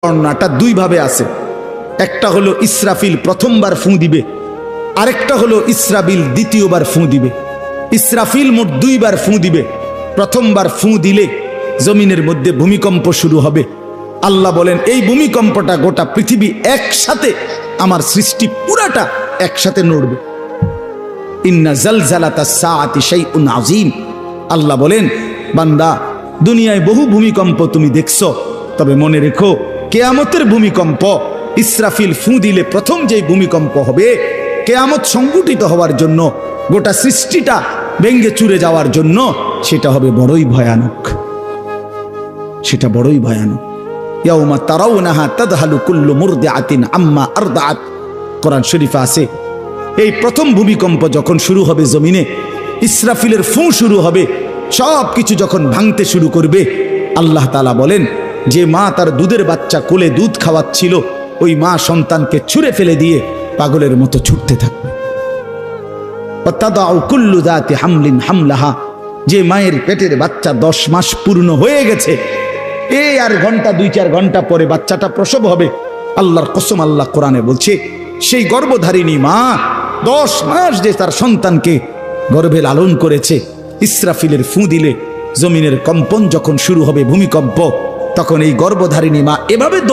বর্ণনাটা দুই ভাবে আছে। একটা হলো ইসরাফিল প্রথমবার ফুঁ দিবে, আরেকটা হলো ইসরাফিল দ্বিতীয়বার ফুঁ দিবে। ইসরাফিল মোট দুইবার ফুঁ দিবে। প্রথমবার ফুঁ দিলে জমিনের মধ্যে ভূমিকম্প শুরু হবে। আল্লাহ বলেন এই ভূমিকম্পটা গোটা পৃথিবী একসাথে, আমার সৃষ্টি পুরাটা একসাথে নড়বে। ইন্না জালজালাতাস সাআতি শাইউন আযীম। আল্লাহ বলেন বান্দা, দুনিয়ায় বহু ভূমিকম্প তুমি দেখছো, তবে মনে রেখো কিয়ামতের ভূমিকম্প, ইসরাফিল ফুঁ দিলে প্রথম যে ভূমিকম্প হবে, কিয়ামত সংঘটিত হওয়ার জন্য, গোটা সৃষ্টিটা ভেঙ্গে চুরে যাওয়ার জন্য, সেটা হবে বড়ই ভয়ানক। সেটা বড়ই ভয়ানক। ইয়াউমা তারাউনাহা তাযহালু কুল্লু মুরদিআতিন আম্মা আরদাআত। কোরআন শরীফে আছে এই প্রথম ভূমিকম্প যখন শুরু হবে জমিনে, ইসরাফিলের ফুঁ শুরু হবে, সব কিছু যখন ভাঙতে শুরু করবে, আল্লাহ তাআলা বলেন যে মা তার দুধের বাচ্চা কোলে দুধ খাওয়াচ্ছিল, ওই মা সন্তানকে ছুঁড়ে ফেলে দিয়ে পাগলের মতো ছুটতে থাকবে। ওয়াতাদাউ কুল্লু যাতি হামলিন হামলাহা। যে মায়ের পেটের বাচ্চা 10 মাস পূর্ণ হয়ে গেছে, এই আর ঘন্টা 2-4 ঘন্টা পরে বাচ্চাটা প্রসব হবে। আল্লাহর কসম, আল্লাহ কোরআনে বলছে সেই গর্ভধারিণী মা 10 মাস যে তার সন্তানকে গর্ভে লালন করেছে, ইসরাফিলের ফুঁ দিলে জমিনের কম্পন যখন শুরু হবে, ভূমিকম্প, তখন এই গর্ভধারিণী মা এভাবে